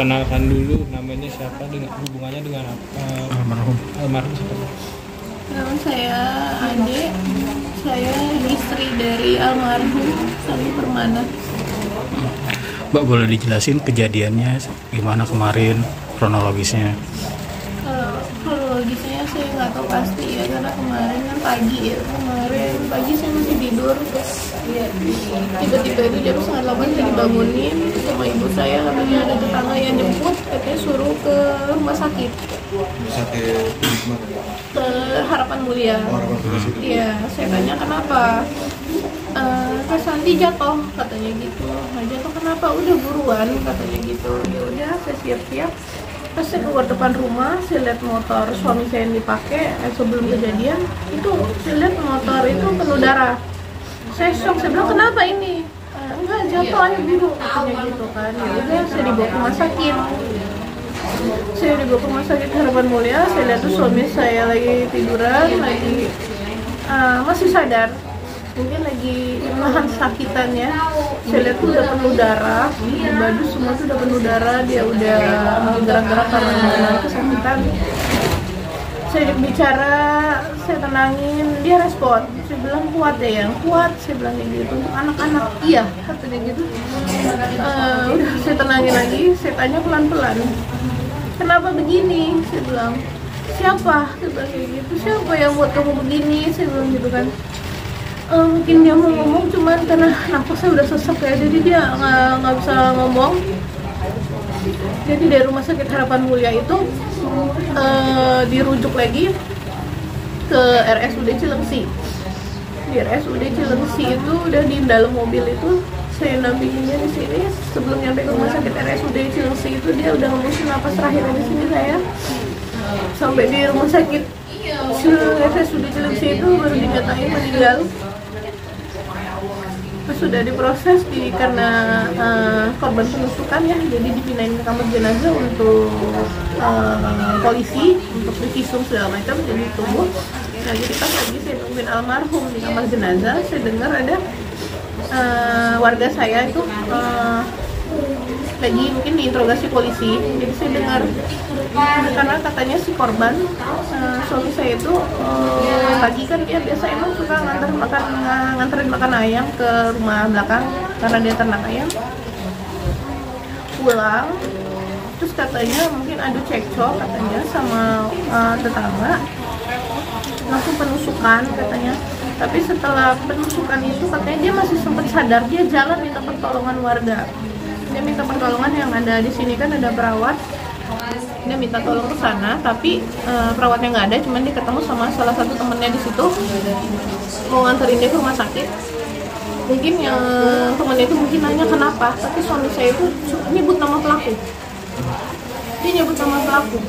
Perkenalkan dulu namanya siapa, dengan hubungannya dengan almarhum siapa? Nama saya Ade, saya istri dari almarhum Sami Permana. Mbak, boleh dijelasin kejadiannya gimana kemarin, kronologisnya? Kronologisnya saya nggak tahu pasti ya, karena kemarin kan pagi ya, kemarin pagi saya masih tidur, tiba-tiba itu jam 7:30 saya dibangunin sama ibu saya, katanya ada tetangga yang jemput, katanya suruh ke rumah sakit. Ke Harapan Mulia. Iya, saya tanya kenapa. Kak Santi jatuh, katanya gitu. Nah, jatuh kenapa? Udah buruan, katanya gitu. Ya udah, saya siap-siap. Pas saya keluar depan rumah, saya lihat motor suami saya yang dipakai sebelum kejadian itu, saya lihat motor itu penuh darah. Saya shock, saya bilang kenapa ini? Enggak, jatuh ayo biru, katanya gitu kan. Ya udah, saya dibawa ke rumah sakit. Saya dibawa ke rumah sakit Harapan Mulia. Saya lihat tuh suami saya lagi tiduran, lagi masih sadar, mungkin lagi nahan sakitannya. Saya lihat tuh udah penuh darah, di baju semua tuh udah penuh darah, dia udah gerak-gerak karena nahan kesakitan. Saya bicara, saya tenangin, dia respon. Saya bilang kuat ya, yang kuat. Saya bilang kayak gitu, untuk anak-anak iya, katanya gitu. Udah, saya tenangin lagi, saya tanya pelan-pelan, kenapa begini? Saya bilang, siapa? Saya bilang kayak gitu, siapa yang buat kamu begini? Saya bilang gitu kan. Mungkin dia mau ngomong, cuman karena nafasnya udah sesak ya, jadi dia nggak bisa ngomong. Jadi dari rumah sakit Harapan Mulia itu dirujuk lagi ke RSUD Cilengsi. Di RSUD Cilengsi itu udah di dalam mobil itu, saya nampinginnya di sini. Sebelum nyampe ke rumah sakit RSUD Cilengsi itu dia udah ngemusin napas terakhirnya di sini saya. Sampai di rumah sakit RSUD Cilengsi itu baru dinyatain meninggal. Terus sudah diproses karena korban penusukan ya, jadi dipindahin ke kamar jenazah untuk polisi untuk divisum segala macam, jadi tunggu. Nah, jadi pas lagi saya tungguin almarhum di kamar jenazah, saya dengar ada warga saya itu lagi mungkin diinterogasi polisi. Jadi saya dengar, karena katanya si korban, suami saya itu pagi kan dia biasa emang suka nganterin makan ayam ke rumah belakang karena dia ternak ayam. Pulang terus katanya mungkin adu cekcok katanya sama tetangga, langsung penusukan katanya. Tapi setelah penusukan itu katanya dia masih sempat sadar, dia jalan minta pertolongan warga. Dia minta pertolongan, yang ada di sini kan ada perawat, dia minta tolong ke sana, tapi perawatnya nggak ada, cuman dia ketemu sama salah satu temennya di situ, mau nganterin dia ke rumah sakit. Mungkin yang temennya itu mungkin nanya kenapa, tapi suami saya itu nyebut nama pelaku. Dia nyebut nama pelaku,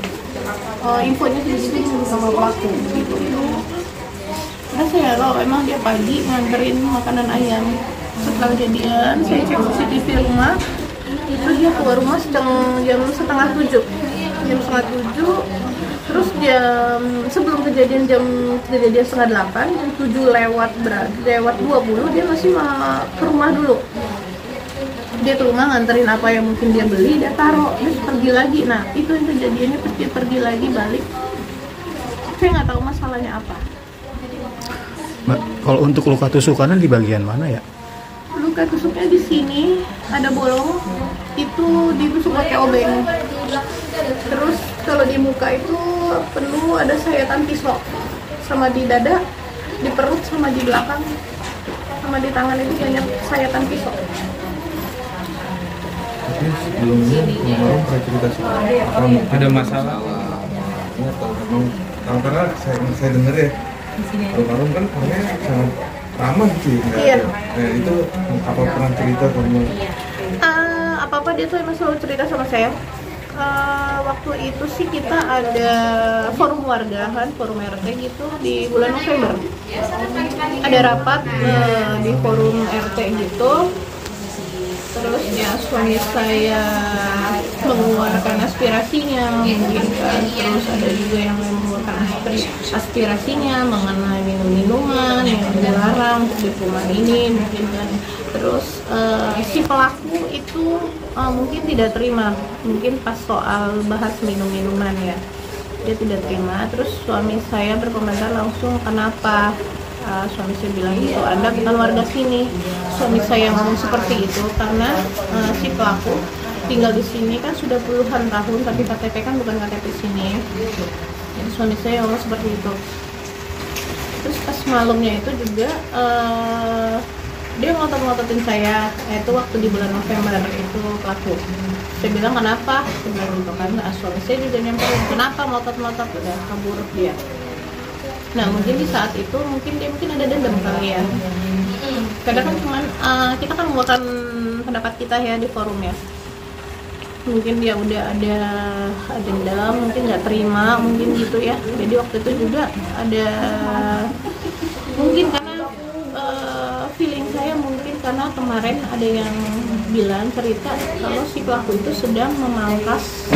infonya segitu, nyebut nama pelaku gitu. Nah, saya tahu emang dia pagi nganterin makanan ayam. Setelah kejadian saya cek CCTV rumah, terus dia keluar rumah jam setengah 7. Terus sebelum kejadian setengah 8, jam 7 lewat 20 dia masih ke rumah dulu. Dia ke rumah nganterin apa yang mungkin dia beli, dia taruh, terus pergi lagi. Nah, itu yang kejadiannya, pergi lagi balik. Saya nggak tahu masalahnya apa. Mbak, kalau untuk luka tusukannya di bagian mana ya? Luka tusuknya di sini ada bolong, itu ditusuk pakai obeng. Terus kalau di muka itu penuh ada sayatan pisau, sama di dada, di perut, sama di belakang, sama di tangan itu banyak sayatan pisau. Tapi sebelumnya almarhum pernah cerita ada masalah. Karena saya dengar ya, almarhum kan orangnya sangat ramah sih. Iya. Nah, itu apa pernah cerita sama? Apa-apa dia tuh emang selalu cerita sama saya. Waktu itu sih kita ada forum warga kan, forum RT gitu di bulan November. Ada rapat di forum RT gitu. terus ya suami saya mengeluarkan aspirasinya mungkin kan, terus ada juga yang mengeluarkan aspirasinya mengenai minum-minuman yang dilarang di rumah ini mungkin kan. Terus si pelaku itu mungkin tidak terima, mungkin pas soal bahas minum-minuman ya, dia tidak terima. Terus suami saya berkomentar langsung, kenapa? Suami saya bilang gitu, Anda bukan warga sini. Suami saya ngomong seperti itu karena si pelaku tinggal di sini kan sudah puluhan tahun, tapi KTP kan bukan KTP sini. Jadi suami saya ngomong seperti itu. Terus pas malamnya itu juga dia ngotot-ngototin saya, itu waktu di bulan November itu pelaku. Saya bilang kenapa? Saya bilang gitu kan, suami saya juga nyamperin, kenapa ngotot-ngotot, udah kabur dia. Nah mungkin di saat itu mungkin dia ada dendam kali ya. Kadang kan cuman kita kan mengeluarkan pendapat kita ya di forum ya. Mungkin dia udah ada dendam, mungkin nggak terima, mungkin gitu ya. Jadi waktu itu juga ada mungkin karena feeling saya mungkin karena kemarin ada yang bilang cerita kalau si pelaku itu sedang memangkas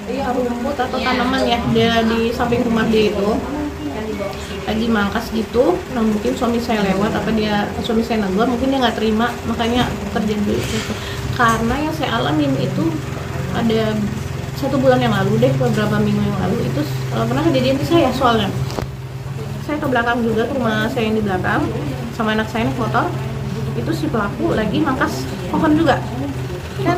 rumput atau tanaman ya, dia di samping rumah dia itu lagi mangkas gitu. Nah mungkin suami saya lewat suami saya negor, mungkin dia nggak terima, makanya terjadi itu. Karena yang saya alamin itu ada 1 bulan yang lalu deh, beberapa minggu yang lalu itu pernah kejadian di saya. Soalnya saya ke belakang juga, ke rumah saya yang di belakang sama anak saya naik motor, itu si pelaku lagi mangkas pohon juga. Kan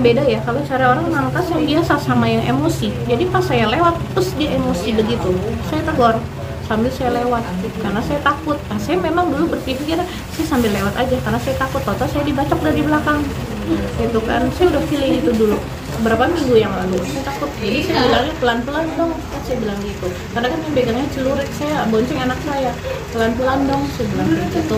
beda ya kalau cara orang mangkas yang biasa sama yang emosi. Jadi pas saya lewat terus dia emosi begitu, saya tegur sambil saya lewat karena saya takut. Saya memang dulu berpikir saya sambil lewat aja karena saya takut, total saya dibacok dari belakang gitu kan. Saya udah feeling itu dulu beberapa minggu yang lalu, saya takut. Jadi saya bilangnya pelan-pelan dong, saya bilang gitu karena kan yang pegangnya celurit, saya bonceng anak saya, pelan-pelan dong saya bilang gitu.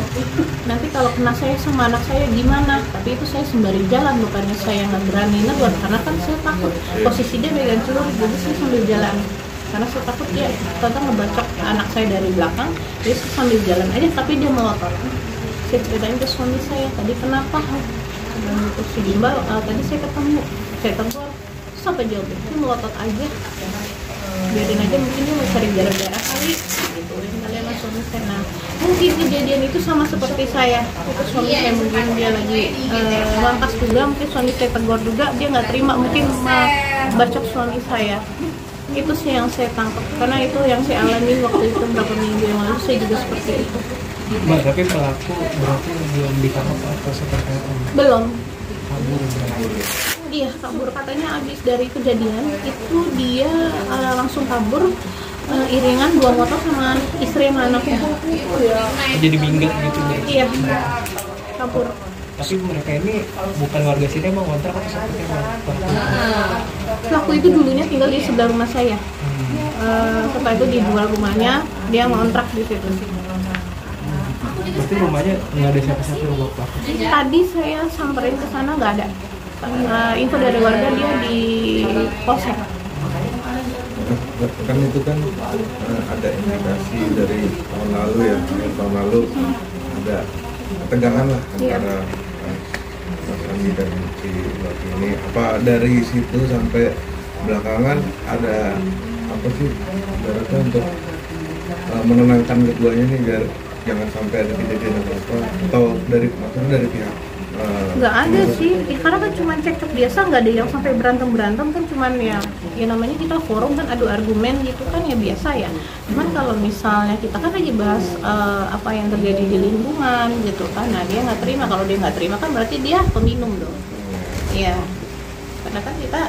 Nanti kalau kena saya sama anak saya gimana? Tapi itu saya sembari jalan, bukannya saya nggak berani negor karena kan saya takut. Posisi dia pegang celurit, jadi saya sambil jalan karena saya takut dia tentang ngebacok anak saya dari belakang. Jadi saya sambil jalan aja, tapi dia melotot. Saya ceritain ke suami saya, tadi kenapa? Dan untuk si gimbal, tadi saya ketemu, saya tegur, terus apa jawabnya? Dia melotot aja, biarin aja, mungkin dia mau cari gara-gara kali gitu. Dan kalian lah suami saya. Nah mungkin kejadian itu sama seperti saya, itu suami saya mungkin dia lagi mangkas juga, mungkin suami saya tegur juga, dia nggak terima, mungkin bacok suami saya. Itu sih yang saya tangkap, karena itu yang saya alami waktu itu beberapa minggu yang lalu, saya juga seperti itu. Mbak, tapi pelaku berarti belum ditangkap atau seperti apa? Belum. Kabur. Iya, kabur, katanya habis dari kejadian itu dia langsung kabur, iringan 2 motor sama istri sama anaknya. Jadi minggat gitu berarti. Iya, kabur. Tapi mereka ini bukan warga sini, emang kontrak atau seperti apa? Pelaku itu dulunya tinggal di sebelah rumah saya. Setelah itu dijual rumahnya, dia ngontrak di situ. Berarti rumahnya nggak ada siapa-siapa rumah pelaku? Tadi saya samperin ke sana nggak ada. Info dari warga dia di polsek. Kan itu kan ada indikasi dari tahun lalu ya, tahun lalu ada ketegangan lah antara Mas Andi dan si laki ini. Apa dari situ sampai belakangan ada apa sih ibaratnya untuk menenangkan keduanya nih biar jangan sampai ada kejadian apa-apa, atau maksudnya dari pihak nggak ada sih ya, karena kan cuma cekcok biasa, nggak ada yang sampai berantem kan, cuman ya namanya kita forum kan adu argumen gitu kan, ya biasa ya. Cuman kalau misalnya kita kan lagi bahas apa yang terjadi di lingkungan gitu kan, nah dia nggak terima. Kalau dia nggak terima kan berarti dia peminum dong. Iya, karena kan kita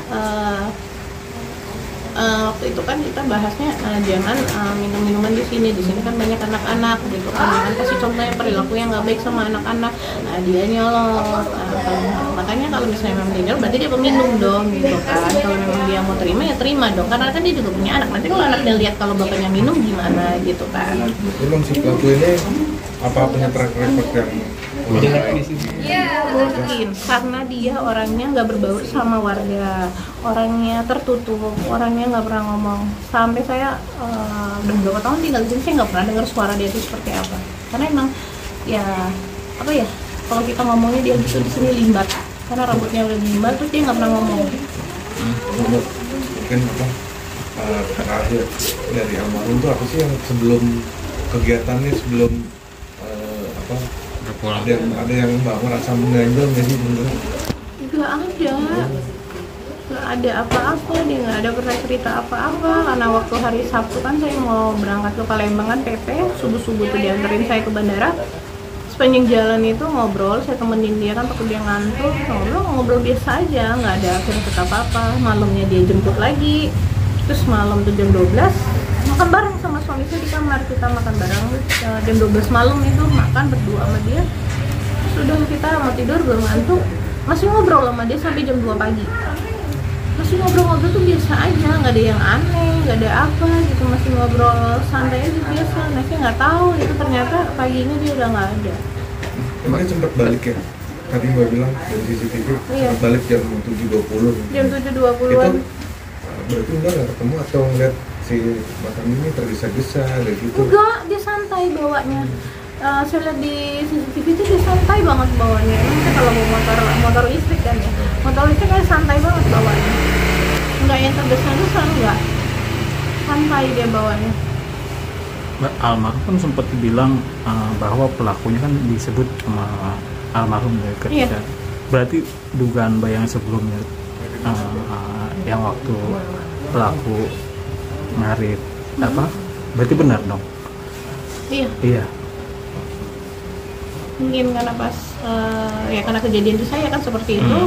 waktu itu kan kita bahasnya jangan minum minuman di sini kan banyak anak-anak gitu kan, jangan kasih contohnya perilaku yang nggak baik sama anak-anak. Nah dia nyolot, makanya kalau misalnya memang dia nyolot berarti dia peminum dong gitu kan. Kalau memang dia mau terima ya terima dong, karena kan dia juga punya anak. Nanti kalau anaknya lihat kalau bapaknya minum gimana gitu kan. Memang si pelaku ini apa punya track record yang mungkin karena dia orangnya nggak berbaur sama warga, orangnya tertutup, orangnya nggak pernah ngomong. Sampai saya udah beberapa tahun tinggal di sini, saya nggak pernah dengar suara dia itu seperti apa. Karena emang ya apa ya, Kalau kita ngomongnya dia gitu di sini limbat, karena rambutnya udah limbat, terus dia nggak pernah ngomong. Mungkin apa terakhir dari almarhum tuh apa sih yang sebelum kegiatannya, sebelum apa ada yang mbak merasa mengganjal nggak sih sebenarnya? Nggak ada apa-apa, dia nggak ada pernah cerita apa-apa. Karena waktu hari Sabtu kan saya mau berangkat ke Palembang kan PP, subuh-subuh tuh dianterin saya ke bandara. Sepanjang jalan itu ngobrol, saya temenin dia kan takut dia ngantuk, ngobrol biasa aja, nggak ada cerita apa-apa. Malamnya dia jemput lagi, terus malam tuh jam 12 makan bareng sama suami saya di kamar, kita makan bareng jam 12 malam itu makan berdua sama dia. Sudah kita mau tidur belum ngantuk, masih ngobrol sama dia sampai jam 2 pagi. Masih ngobrol-ngobrol tuh biasa aja, nggak ada yang aneh, nggak ada apa gitu, masih ngobrol santai aja biasa. Nah saya nggak tahu itu ternyata paginya dia udah nggak ada. Emangnya sempat balik ya? Tadi mbak bilang dari CCTV sempat balik jam 7.20. Jam 7.20-an. Itu berarti mbak nggak ketemu atau ngeliat si makam ini tergesa-gesa kayak gitu? Enggak, dia santai bawanya. Saya lihat di CCTV itu dia santai banget bawanya. Emang kalau mau motor listrik kan ya, motor listrik kayak santai banget bawanya. Enggak yang tergesa-gesa, enggak. Santai dia bawanya. Almarhum kan sempat bilang bahwa pelakunya kan disebut sama almarhum ya ketika berarti dugaan bayang sebelumnya yang waktu pelaku ngarit apa berarti benar dong? Iya. Mungkin karena pas ya karena kejadian itu saya kan seperti itu,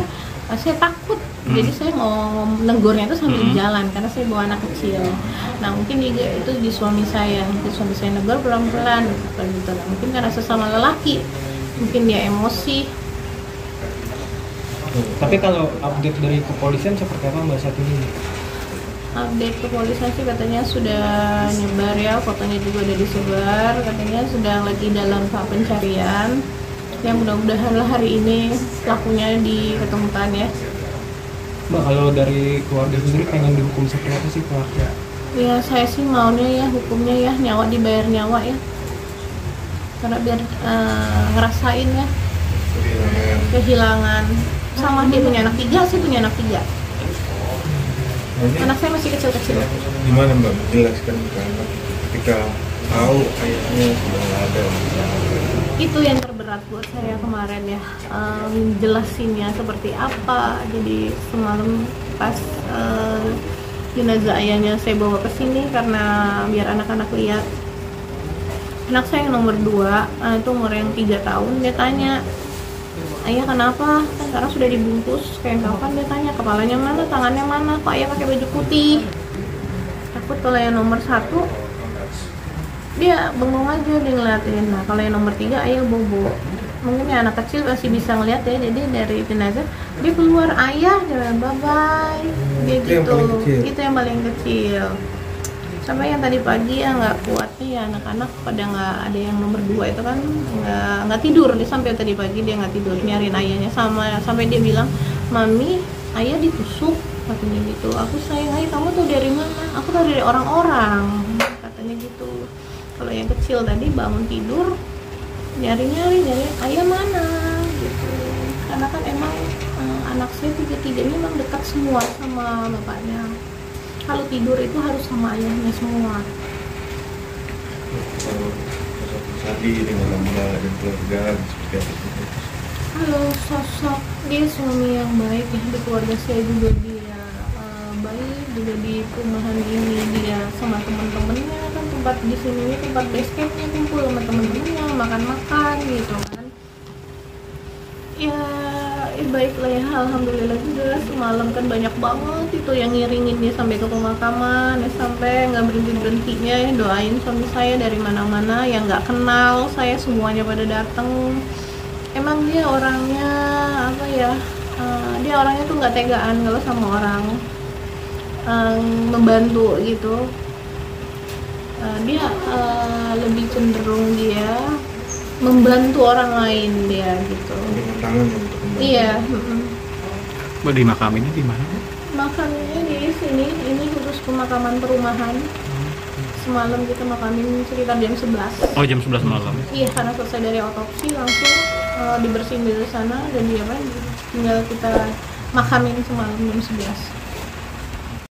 saya takut. Jadi saya mau negurnya itu sambil jalan karena saya bawa anak kecil. Nah mungkin juga itu di suami saya negur pelan-pelan gitu. Nah, mungkin karena sesama lelaki, mungkin dia emosi. Tapi kalau update dari kepolisian seperti apa mbak saat ini? Update kepolisian sih katanya sudah nyebar ya, fotonya juga udah disebar, katanya sedang lagi dalam tahap pencarian. Ya mudah-mudahan lah hari ini pelakunya diketemukan ya. Mbak, kalau dari keluarga sendiri pengen dihukum seperti apa sih pelaku? Ya saya sih maunya ya hukumnya ya nyawa dibayar nyawa ya, karena biar ngerasain ya kehilangan. Sama dia punya anak 3, saya punya anak 3. Anak saya masih kecil-kecil. Gimana mbak menjelaskan ke anak ketika tahu ayahnya sudah nggak ada? Itu yang terberat buat saya kemarin ya, jelasinnya seperti apa. Jadi semalam pas jenazah ayahnya saya bawa ke sini karena biar anak-anak lihat. Anak saya yang nomor 2, itu umur yang 3 tahun, dia tanya, ayah kenapa? Kan karena sudah dibungkus, kayak kapan dia tanya, kepalanya mana, tangannya mana, kok ayah pakai baju putih. Takut kalau yang nomor 1 dia bengong aja, dia ngeliatin. Nah kalau yang nomor 3 ayah bobo. Mungkin ya anak kecil masih bisa ngeliat ya, jadi dari jenazah dia keluar, ayah jalan bye bye, dia gitu. Itu yang paling kecil. Sampai yang tadi pagi ya nggak kuat nih ya, anak-anak pada nggak ada yang nomor 2 itu kan nggak tidur nih, sampai tadi pagi dia nggak tidur nyariin ayahnya, sampai dia bilang, mami ayah ditusuk katanya gitu. Aku sayang ayah, kamu tuh dari mana? Aku dari orang-orang katanya gitu. Kalau yang kecil tadi bangun tidur nyari ayah mana gitu, karena kan emang anak saya 3-3 memang dekat semua sama bapaknya. Kalau tidur itu harus sama ayahnya semua. Kalau sosok Sadi dengan mbak dan keluarga seperti apa? Kalau sosok dia suami yang baik ya, di keluarga saya juga dia baik, juga di perumahan ini dia sama teman-temannya kan, tempat di sini ini tempat base campnya, kumpul sama teman-temannya, makan-makan gitu kan. Ya baik lah ya, alhamdulillah juga. Semalam kan banyak banget itu yang ngiringin dia sampai ke pemakaman ya, sampai nggak berhentinya ya doain suami saya dari mana-mana yang nggak kenal saya, semuanya pada datang. Emang dia orangnya apa ya, dia orangnya tuh nggak tegaan kalau sama orang, membantu gitu. Dia lebih cenderung dia membantu orang lain dia gitu. Tangan untuk iya. Mbak, di makam ini di mana? Makamnya di sini, ini khusus pemakaman perumahan. Semalam kita makamin sekitar jam 11. Oh, jam 11 malam. Iya, karena selesai dari otopsi langsung dibersihin dari sana dan tinggal kita makamin semalam jam 11.